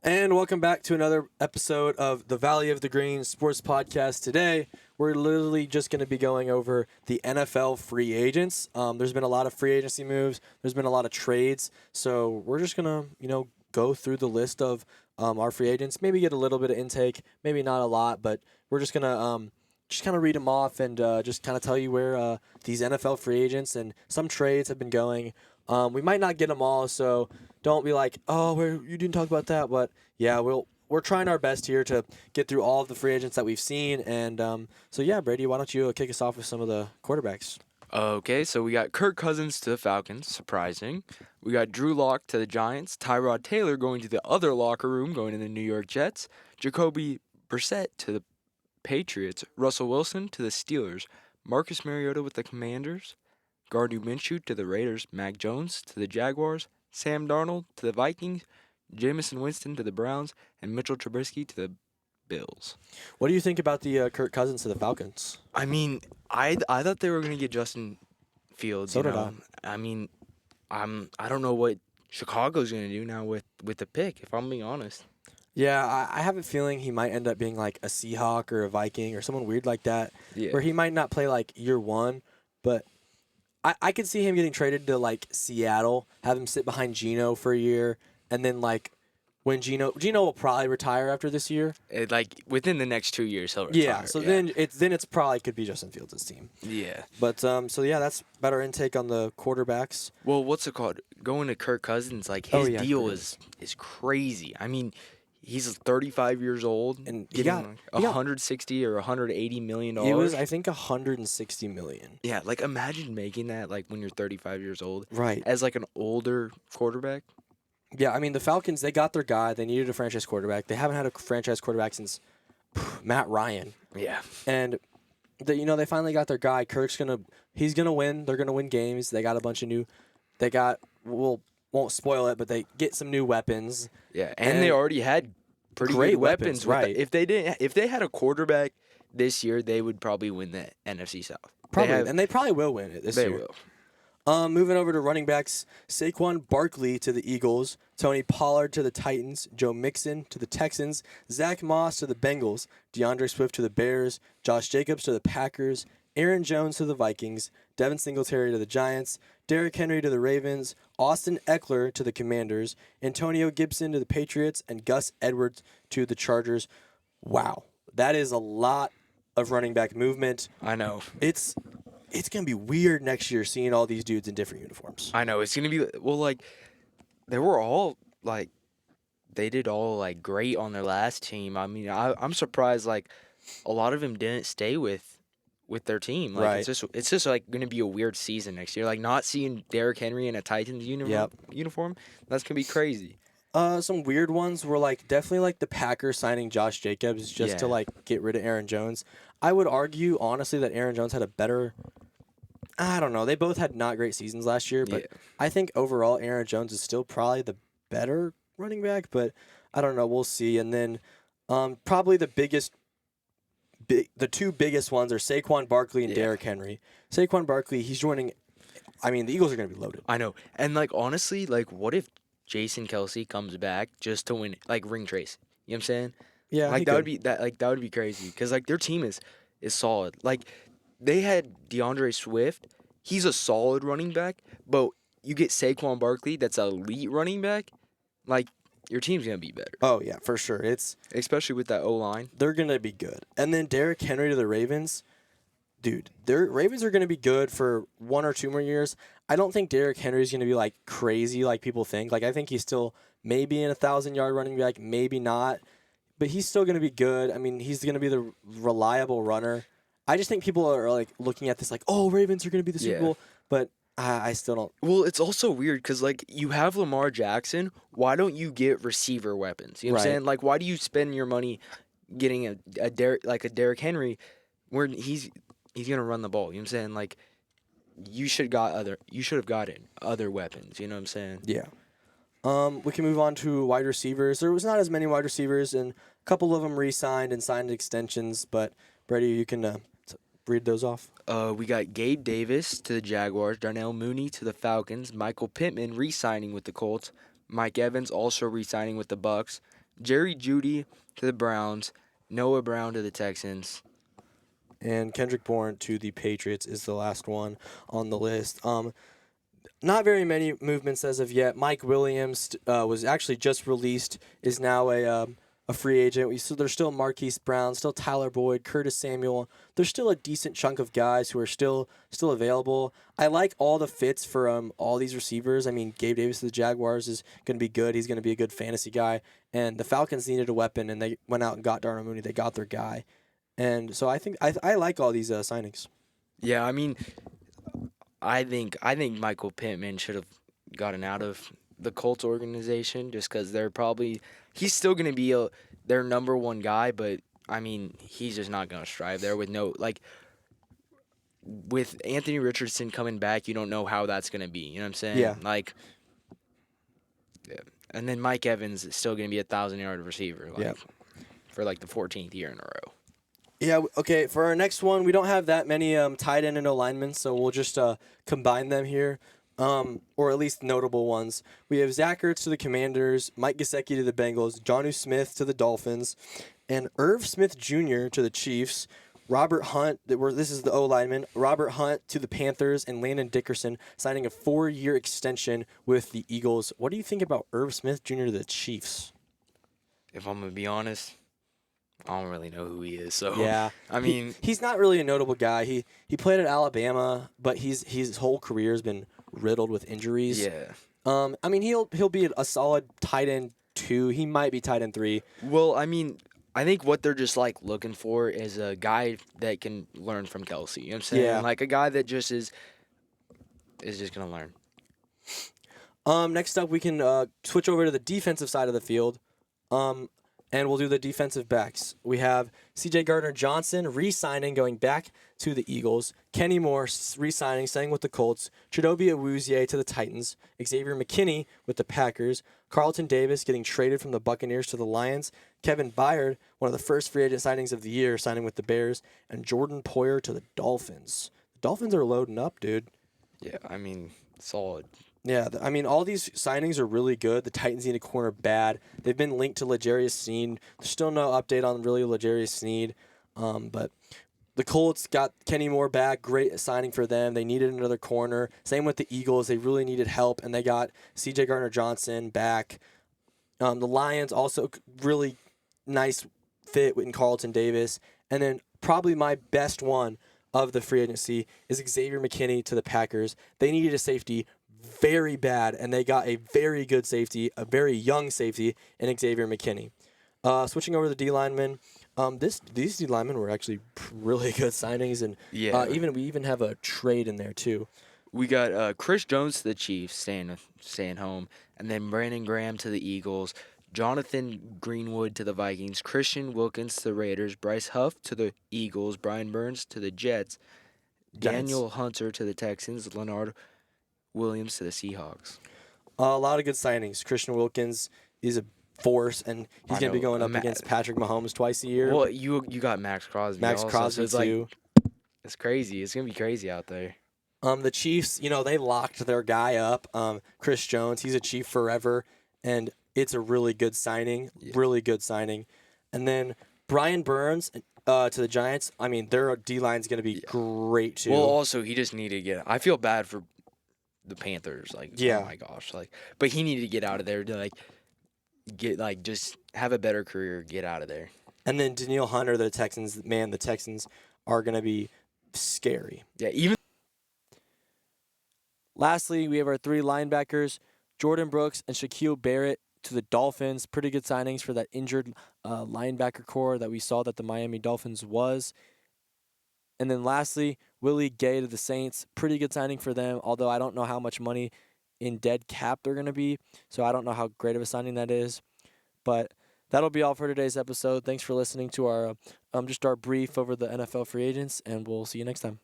And welcome back to another episode of the Valley of the Green Sports Podcast. Today, we're literally just going to be going over the NFL free agents. There's been a lot of free agency moves. There's been a lot of trades. So we're just going to, go through the list of our free agents. Maybe get a little bit of intake. Maybe not a lot, but we're just going to just kind of read them off and just kind of tell you where these NFL free agents and some trades have been going. We might not get them all, so don't be like, oh, you didn't talk about that. But yeah, we're trying our best here to get through all of the free agents that we've seen. And so yeah, Brady, why don't you kick us off with some of the quarterbacks? Okay, so we got Kirk Cousins to the Falcons, surprising. We got Drew Lock to the Giants, Tyrod Taylor going to the other locker room, going to the New York Jets, Jacoby Brissett to the Patriots, Russell Wilson to the Steelers, Marcus Mariota with the Commanders, Gardner Minshew to the Raiders, Mac Jones to the Jaguars, Sam Darnold to the Vikings, Jameson Winston to the Browns, and Mitchell Trubisky to the Bills. What do you think about the Kirk Cousins to the Falcons? I mean, I thought they were going to get Justin Fields. So did I. I mean, I don't know what Chicago's going to do now with the pick, if I'm being honest. Yeah, I have a feeling he might end up being like a Seahawk or a Viking or someone weird like that, where he might not play like year one, but I could see him getting traded to like Seattle, have him sit behind Geno for a year, and then like when Geno will probably retire after this year. Like within the next 2 years, he'll retire. Yeah, so then it's probably could be Justin Fields' team. Yeah. But so yeah, that's better intake on the quarterbacks. Well, what's it called? Going to Kirk Cousins, like his deal is crazy. I mean, he's 35 years old and he got 160 or 180 million dollars. It was, I think, 160 million. Yeah, like imagine making that like when you're 35 years old, right? As like an older quarterback. Yeah, I mean the Falcons, they got their guy. They needed a franchise quarterback. They haven't had a franchise quarterback since Matt Ryan. Yeah, and they finally got their guy. He's gonna win. They're gonna win games. They got a bunch of new. They got won't spoil it, but they get some new weapons. Yeah, and they already had pretty great weapons. Right? If they had a quarterback this year, they would probably win the NFC South. Probably, and they probably will win it this year. They will. Moving over to running backs, Saquon Barkley to the Eagles, Tony Pollard to the Titans, Joe Mixon to the Texans, Zach Moss to the Bengals, DeAndre Swift to the Bears, Josh Jacobs to the Packers, Aaron Jones to the Vikings, Devin Singletary to the Giants, Derrick Henry to the Ravens, Austin Eckler to the Commanders, Antonio Gibson to the Patriots, and Gus Edwards to the Chargers. Wow, that is a lot of running back movement. I know. It's going to be weird next year seeing all these dudes in different uniforms. I know. It's going to be, like, they were all, like, they did all, like, great on their last team. I mean, I'm surprised, like, a lot of them didn't stay with their team. Like, right. It's just, like, going to be a weird season next year. Like, not seeing Derrick Henry in a Titans uniform, that's going to be crazy. Some weird ones were, like, definitely, like, the Packers signing Josh Jacobs just to, like, get rid of Aaron Jones. I would argue, honestly, that Aaron Jones had a better... I don't know. They both had not great seasons last year, but I think overall Aaron Jones is still probably the better running back, but I don't know. We'll see. And then probably the two biggest ones are Saquon Barkley and Derrick Henry. Saquon Barkley, he's joining... I mean, the Eagles are going to be loaded. I know. And, like, honestly, like, what if Jason Kelce comes back just to win, like, ring trace? You know what I'm saying? Yeah, like that would be crazy because like their team is solid. Like they had DeAndre Swift, he's a solid running back, but you get Saquon Barkley, that's an elite running back. Like your team's gonna be better. Oh yeah, for sure. It's especially with that O line. They're gonna be good. And then Derrick Henry to the Ravens, dude. Their Ravens are gonna be good for 1 or 2 more years. I don't think Derrick Henry is gonna be like crazy like people think. Like I think he's still maybe an 1,000-yard running back, maybe not. But he's still going to be good. I mean, he's going to be the reliable runner. I just think people are like looking at this like, oh, Ravens are going to be the Super Bowl. But I still don't. Well, it's also weird because, like, you have Lamar Jackson. Why don't you get receiver weapons? You know what I'm saying? Like, why do you spend your money getting a Derrick Henry where he's going to run the ball? You know what I'm saying? Like, you should have gotten other weapons. You know what I'm saying? Yeah. We can move on to wide receivers. There was not as many wide receivers, and a couple of them re-signed and signed extensions. But Brady, you can read those off. We got Gabe Davis to the Jaguars, Darnell Mooney to the Falcons, Michael Pittman re-signing with the Colts, Mike Evans also re-signing with the Bucks, Jerry Jeudy to the Browns, Noah Brown to the Texans. And Kendrick Bourne to the Patriots is the last one on the list. Not very many movements as of yet. Mike Williams was actually just released, is now a free agent. There's still Marquise Brown, still Tyler Boyd, Curtis Samuel. There's still a decent chunk of guys who are still available. I like all the fits for all these receivers. I mean, Gabe Davis of the Jaguars is going to be good. He's going to be a good fantasy guy. And the Falcons needed a weapon, and they went out and got Darnell Mooney. They got their guy. And so I think I like all these signings. Yeah, I mean, I think Michael Pittman should have gotten out of the Colts organization just because he's still going to be their number one guy, but I mean, he's just not going to strive there with with Anthony Richardson coming back, you don't know how that's going to be. You know what I'm saying? Yeah. Yeah. And then Mike Evans is still going to be 1,000-yard receiver. Yeah. For the 14th year in a row. Yeah, okay, for our next one, we don't have that many tight end and O linemen, so we'll just combine them here, or at least notable ones. We have Zach Ertz to the Commanders, Mike Gesicki to the Bengals, Jonnu Smith to the Dolphins, and Irv Smith Jr. to the Chiefs, Robert Hunt, this is the O lineman, Robert Hunt to the Panthers, and Landon Dickerson signing a 4-year extension with the Eagles. What do you think about Irv Smith Jr. to the Chiefs? If I'm going to be honest, I don't really know who he is. So yeah, I mean, he's not really a notable guy. He played at Alabama, but his whole career has been riddled with injuries. Yeah. I mean, he'll be a solid tight end 2. He might be tight end 3. Well, I mean, I think what they're just looking for is a guy that can learn from Kelsey. You know what I'm saying? Yeah. Like a guy that just is just gonna learn. Next up, we can switch over to the defensive side of the field. And we'll do the defensive backs. We have C.J. Gardner-Johnson re-signing, going back to the Eagles. Kenny Moore re-signing, staying with the Colts. Chidobe Awuzie to the Titans. Xavier McKinney with the Packers. Carlton Davis getting traded from the Buccaneers to the Lions. Kevin Byard, one of the first free agent signings of the year, signing with the Bears. And Jordan Poyer to the Dolphins. The Dolphins are loading up, dude. Yeah, I mean, solid. Yeah, I mean, all these signings are really good. The Titans need a corner bad. They've been linked to L'Jarius Sneed. There's still no update on really L'Jarius Sneed. But the Colts got Kenny Moore back. Great signing for them. They needed another corner. Same with the Eagles. They really needed help, and they got C.J. Gardner-Johnson back. The Lions also really nice fit in Carlton Davis. And then probably my best one of the free agency is Xavier McKinney to the Packers. They needed a safety very bad, and they got a very good safety, a very young safety in Xavier McKinney. Switching over to the D linemen, these D linemen were actually really good signings, and we even have a trade in there too. We got Chris Jones to the Chiefs, staying home, and then Brandon Graham to the Eagles, Jonathan Greenwood to the Vikings, Christian Wilkins to the Raiders, Bryce Huff to the Eagles, Brian Burns to the Jets, Daniel Hunter to the Texans, Leonard Williams to the Seahawks. A lot of good signings. Christian Wilkins is a force, and he's going to be going up against Patrick Mahomes twice a year. Well, you got Max Crosby. Max also, Crosby so too. It's crazy. It's going to be crazy out there. The Chiefs, they locked their guy up. Chris Jones, he's a Chief forever, and it's a really good signing. Yeah. Really good signing. And then Brian Burns to the Giants. I mean, their D line's going to be great too. Well, also he just needed to get. I feel bad for the Panthers, oh my gosh, but he needed to get out of there to just have a better career, get out of there. And then Danielle Hunter, the Texans, the Texans are gonna be scary. Yeah, even. Lastly, we have our 3 linebackers, Jordan Brooks and Shaquille Barrett to the Dolphins. Pretty good signings for that injured linebacker core that we saw that the Miami Dolphins was. And then lastly, Willie Gay to the Saints. Pretty good signing for them, although I don't know how much money in dead cap they're going to be. So I don't know how great of a signing that is. But that'll be all for today's episode. Thanks for listening to our just our brief over the NFL free agents, and we'll see you next time.